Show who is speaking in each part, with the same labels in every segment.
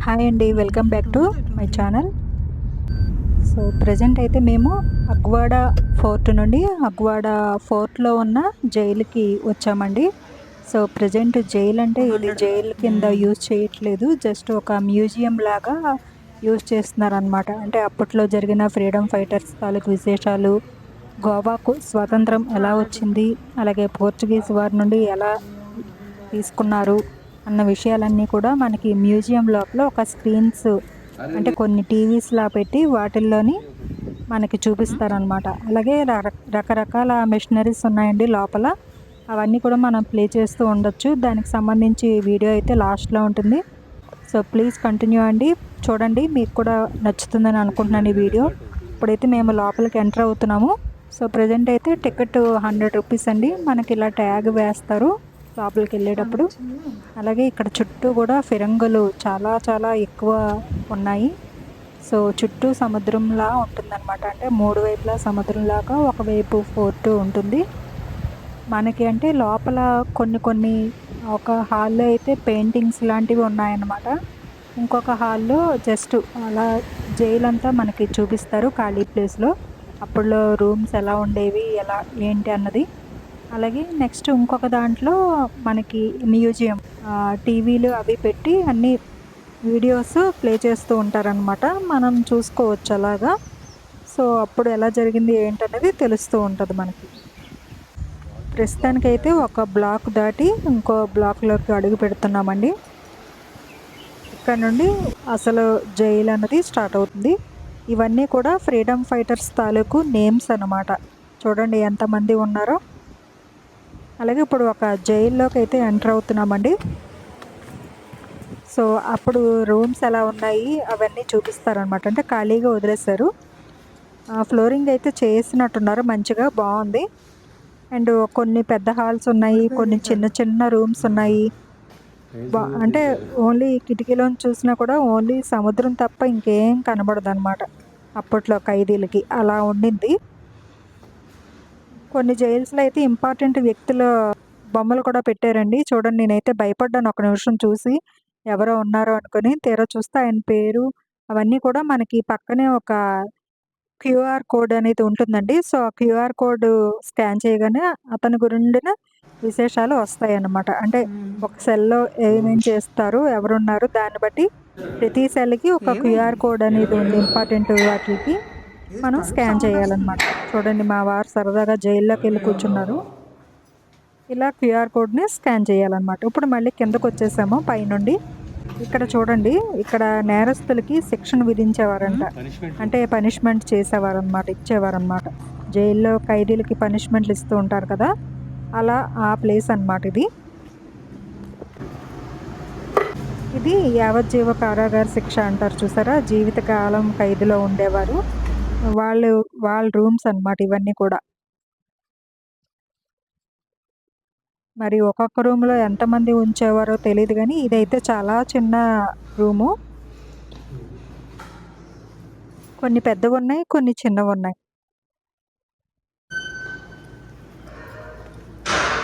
Speaker 1: Hi అండి, welcome back to my channel. So present అయితే మేము అగ్వాడ ఫోర్ట్ నుండి అగ్వాడ ఫోర్ట్లో ఉన్న జైలుకి వచ్చామండి. సో ప్రజెంట్ జైలు అంటే ఇది జైలు కింద యూజ్ చేయట్లేదు, జస్ట్ ఒక మ్యూజియం లాగా యూజ్ చేస్తున్నారనమాట. అంటే అప్పట్లో జరిగిన ఫ్రీడమ్ ఫైటర్స్ తాలూకు విశేషాలు, గోవాకు స్వాతంత్రం ఎలా వచ్చింది, అలాగే పోర్చుగీస్ వారి నుండి ఎలా తీసుకున్నారు అన్న విషయాలన్నీ కూడా మనకి మ్యూజియం లోపల ఒక స్క్రీన్స్, అంటే కొన్ని టీవీస్లా పెట్టి వాటిల్లోని మనకి చూపిస్తారనమాట. అలాగే రకరకాల మెషినరీస్ ఉన్నాయండి లోపల, అవన్నీ కూడా మనం ప్లే చేస్తూ ఉండొచ్చు. దానికి సంబంధించి వీడియో అయితే లాస్ట్లో ఉంటుంది. సో ప్లీజ్ కంటిన్యూ అండి, చూడండి, మీకు కూడా నచ్చుతుందని అనుకుంటున్నాను ఈ వీడియో. ఇప్పుడైతే మేము లోపలికి ఎంటర్ అవుతున్నాము. సో ప్రజెంట్ అయితే టికెట్ 100 రూపీస్ అండి. మనకి ఇలా ట్యాగ్ వేస్తారు లోపలికి వెళ్ళేటప్పుడు. అలాగే ఇక్కడ చుట్టూ కూడా ఫిరంగులు చాలా చాలా ఎక్కువ ఉన్నాయి. సో చుట్టూ సముద్రంలా ఉంటుందన్నమాట. అంటే మూడు వైపులా సముద్రంలాగా ఒకవైపు ఫోర్ట్ ఉంటుంది మనకి. అంటే లోపల కొన్ని ఒక హాల్లో అయితే పెయింటింగ్స్ లాంటివి ఉన్నాయన్నమాట. ఇంకొక హాల్లో జస్ట్ అలా జైలు అంతా మనకి చూపిస్తారు ఖాళీ ప్లేస్లో. అప్పుడులో రూమ్స్ ఎలా ఉండేవి, ఎలా ఏంటి అన్నది. అలాగే నెక్స్ట్ ఇంకొక దాంట్లో మనకి మ్యూజియం, టీవీలు అవి పెట్టి అన్ని వీడియోస్ ప్లే చేస్తూ ఉంటారనమాట. మనం చూసుకోవచ్చు అలాగా. సో అప్పుడు ఎలా జరిగింది ఏంటనేది తెలుస్తూ ఉంటుంది మనకి. ప్రస్తుతానికైతే ఒక బ్లాక్ దాటి ఇంకో బ్లాక్లోకి అడుగు పెడుతున్నామండి. ఇక్కడ నుండి అసలు జైలు అన్నది స్టార్ట్ అవుతుంది. ఇవన్నీ కూడా ఫ్రీడమ్ ఫైటర్స్ తాలూకు నేమ్స్ అన్నమాట. చూడండి ఎంతమంది ఉన్నారో. అలాగే ఇప్పుడు ఒక జైల్లోకి అయితే ఎంటర్ అవుతున్నామండి. సో అప్పుడు రూమ్స్ ఎలా ఉన్నాయి అవన్నీ చూపిస్తారనమాట. అంటే ఖాళీగా వదిలేశారు. ఫ్లోరింగ్ అయితే చేసినట్టున్నారు, మంచిగా బాగుంది. అండ్ కొన్ని పెద్ద హాల్స్ ఉన్నాయి, కొన్ని చిన్న చిన్న రూమ్స్ ఉన్నాయి. అంటే ఓన్లీ కిటికీలోని చూసినా కూడా ఓన్లీ సముద్రం తప్ప ఇంకేం కనబడదు అనమాట. అప్పట్లో ఖైదీలకి అలా ఉండింది. కొన్ని జైల్స్లో అయితే ఇంపార్టెంట్ వ్యక్తుల బొమ్మలు కూడా పెట్టారండి. చూడండి, నేనైతే భయపడ్డాను ఒక నిమిషం చూసి, ఎవరో ఉన్నారో అనుకుని. తీరా చూస్తే ఆయన పేరు అవన్నీ కూడా మనకి పక్కనే ఒక క్యూఆర్ కోడ్ అనేది ఉంటుందండి. సో ఆ క్యూఆర్ కోడ్ స్కాన్ చేయగానే అతని గురిండిన విశేషాలు వస్తాయన్నమాట. అంటే ఒక సెల్లో ఏమేం చేస్తారు, ఎవరున్నారు, దాన్ని బట్టి ప్రతి సెల్కి ఒక క్యూఆర్ కోడ్ అనేది ఉంది. ఇంపార్టెంట్ వాటికి మనం స్కాన్ చేయాలన్నమాట. చూడండి, మా వారు సరదాగా జైల్లోకి వెళ్ళి కూర్చున్నారు. ఇలా క్యూఆర్ కోడ్ని స్కాన్ చేయాలన్నమాట. ఇప్పుడు మళ్ళీ కిందకు వచ్చేసాము పైనుండి. ఇక్కడ చూడండి, ఇక్కడ నేరస్తులకి శిక్షణ విధించేవారంట. అంటే పనిష్మెంట్ చేసేవారనమాట, ఇచ్చేవారనమాట. జైల్లో ఖైదీలకి పనిష్మెంట్లు ఇస్తూ ఉంటారు కదా, అలా ఆ ప్లేస్ అన్నమాట ఇది. ఇది యావజ్జీవ కారాగార శిక్ష అంటారు చూసారా, జీవితకాలం ఖైదులో ఉండేవారు వాళ్ళ రూమ్స్ అన్నమాట ఇవన్నీ కూడా. మరి ఒక్కొక్క రూమ్లో ఎంతమంది ఉంచేవారో తెలియదు, కానీ ఇదైతే చాలా చిన్న రూము. కొన్ని పెద్దవి ఉన్నాయి, కొన్ని చిన్నవి ఉన్నాయి.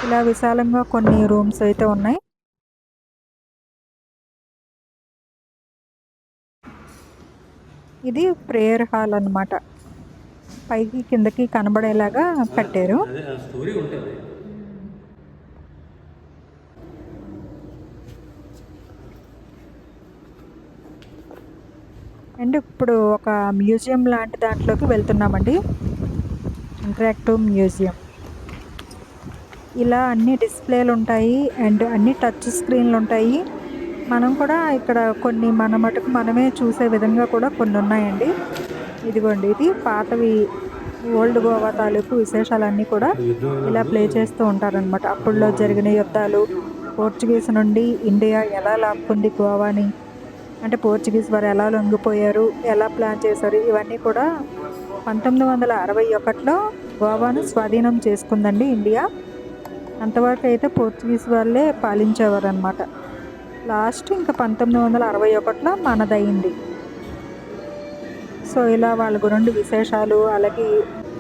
Speaker 1: ఇలా విశాలంగా కొన్ని రూమ్స్ అయితే ఉన్నాయి. ఇది ప్రేయర్ హాల్ అన్నమాట. పైకి కిందకి కనబడేలాగా కట్టారు. అండ్ ఇప్పుడు ఒక మ్యూజియం లాంటి దాంట్లోకి వెళ్తున్నామండి. Interactive museum. ఇలా అన్ని డిస్ప్లేలు ఉంటాయి అండ్ అన్ని టచ్ స్క్రీన్లు ఉంటాయి. మనం కూడా ఇక్కడ కొన్ని మన మటుకు మనమే చూసే విధంగా కూడా కొన్ని ఉన్నాయండి. ఇదిగోండి, ఇది పాతవి ఓల్డ్ గోవా తాలూకు విశేషాలన్నీ కూడా ఇలా ప్లే చేస్తూ ఉంటారనమాట. అప్పుడులో జరిగిన యుద్ధాలు, పోర్చుగీస్ నుండి ఇండియా ఎలా లాక్కుంది గోవాని, అంటే పోర్చుగీస్ వారు ఎలా లొంగిపోయారు, ఎలా ప్లాన్ చేశారు, ఇవన్నీ కూడా 1961లో గోవాను స్వాధీనం చేసుకుందండి ఇండియా. అంతవరకు అయితే పోర్చుగీస్ వాళ్ళే పాలించేవారు అనమాట. లాస్ట్ ఇంకా 1961లో మనదయింది. సో ఇలా వాళ్ళ గురించి విశేషాలు, అలాగే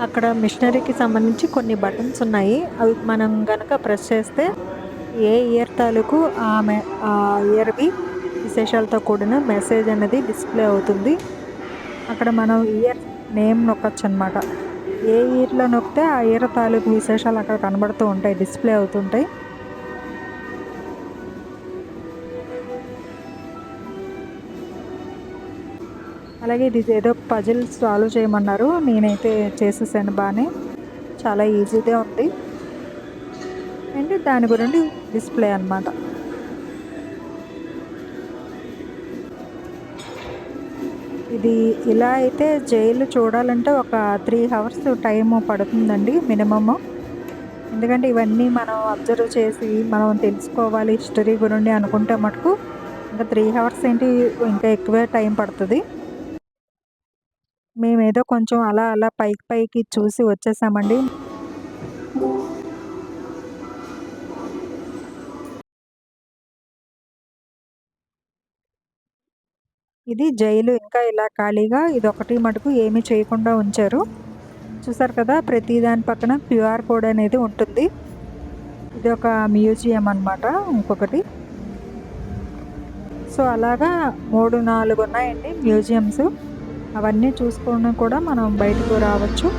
Speaker 1: అక్కడ మిషనరీకి సంబంధించి కొన్ని బటన్స్ ఉన్నాయి. అవి మనం కనుక ప్రెస్ చేస్తే ఏ ఇయర్ తాలూకు ఆ ఇయర్వి విశేషాలతో కూడిన మెసేజ్ అనేది డిస్ప్లే అవుతుంది. అక్కడ మనం ఇయర్ నేమ్ నొక్కచ్చు అనమాట. ఏ ఇయర్లో నొక్కితే ఆ ఇయర్ తాలూకు విశేషాలు అక్కడ కనబడుతూ ఉంటాయి, డిస్ప్లే అవుతుంటాయి. అలాగే ఇది ఏదో పజిల్ సాల్వ్ చేయమన్నారు. నేనైతే చేసేసాను బాగానే, చాలా ఈజీగా ఉంది. అండ్ దాని గురించి డిస్ప్లే అనమాట. ఇది ఇలా అయితే జైలు చూడాలంటే ఒక 3 అవర్స్ టైం పడుతుందండి మినిమమ్. ఎందుకంటే ఇవన్నీ మనం అబ్జర్వ్ చేసి మనం తెలుసుకోవాలి హిస్టరీ గురించి అనుకుంటే మటుకు ఇంకా 3 అవర్స్ ఏంటి, ఇంకా ఎక్కువే టైం పడుతుంది. మేమేదో కొంచెం అలా అలా పైకి పైకి చూసి వచ్చేసామండి. ఇది జైలు ఇంకా ఇలా ఖాళీగా ఇదొకటి మటుకు ఏమీ చేయకుండా ఉంచారు. చూసారు కదా, ప్రతి దాని పక్కన క్యూఆర్ కోడ్ అనేది ఉంటుంది. ఇది ఒక మ్యూజియం అనమాట ఇంకొకటి. సో అలాగా 3, 4 ఉన్నాయండి మ్యూజియంస్. అవన్నీ చూసుకొని కూడా మనం బయటకు రావచ్చు.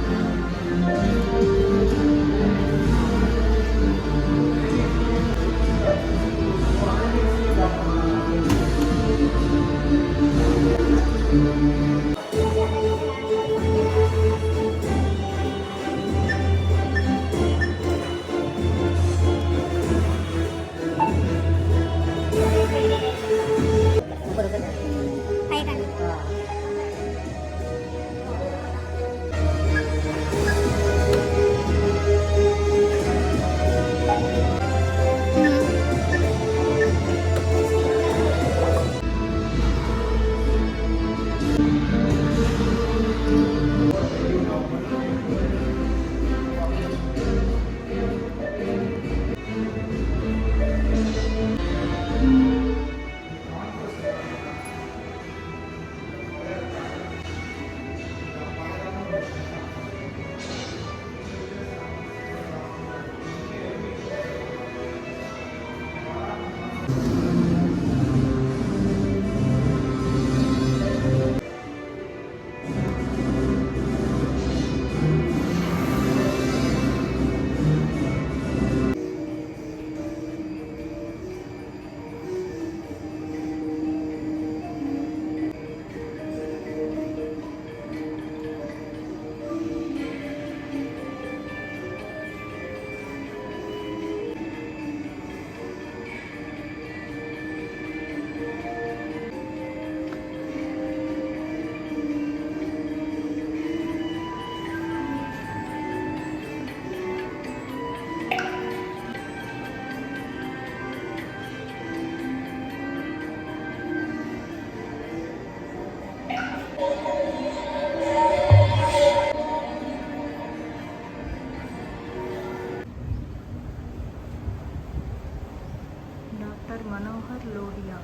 Speaker 1: డాక్టర్ మనోహర్ లోహియా.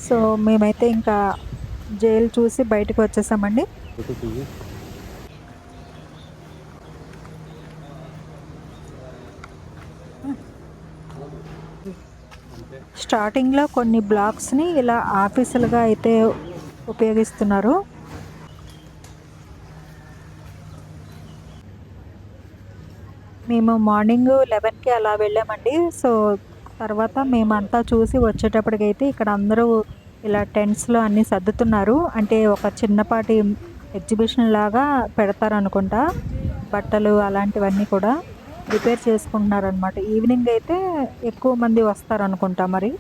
Speaker 1: సో మేమైతే ఇంకా జైలు చూసి బయటకు వచ్చేసామండి. స్టార్టింగ్లో కొన్ని బ్లాక్స్ని ఇలా ఆఫీసులుగా అయితే ఉపయోగిస్తున్నారు. మేము మార్నింగ్ 11కి అలా వెళ్ళామండి. సో తర్వాత మేమంతా చూసి వచ్చేటప్పటికైతే ఇక్కడ అందరూ ఇలా టెంట్స్లో అన్నీ సర్దుతున్నారు. అంటే ఒక చిన్నపాటి ఎగ్జిబిషన్ లాగా పెడతారనుకుంటా. బట్టలు అలాంటివన్నీ కూడా ప్రిపేర్ చేసుకుంటున్నారనమాట. ఈవినింగ్ అయితే ఎక్కువ మంది వస్తారనుకుంటా, మరి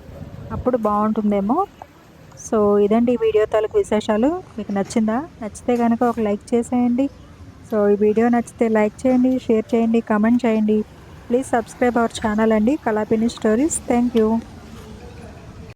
Speaker 1: అప్పుడు బాగుంటుందేమో. సో ఇదండి ఈ వీడియో తాలూకు విశేషాలు. మీకు నచ్చిందా? నచ్చితే కనుక ఒక లైక్ చేసేయండి. సో ఈ వీడియో నచ్చితే లైక్ చేయండి, షేర్ చేయండి, కామెంట్ చేయండి. ప్లీజ్ సబ్స్క్రైబ్ అవర్ ఛానల్ అండి, కళాపిని స్టోరీస్. Thank you.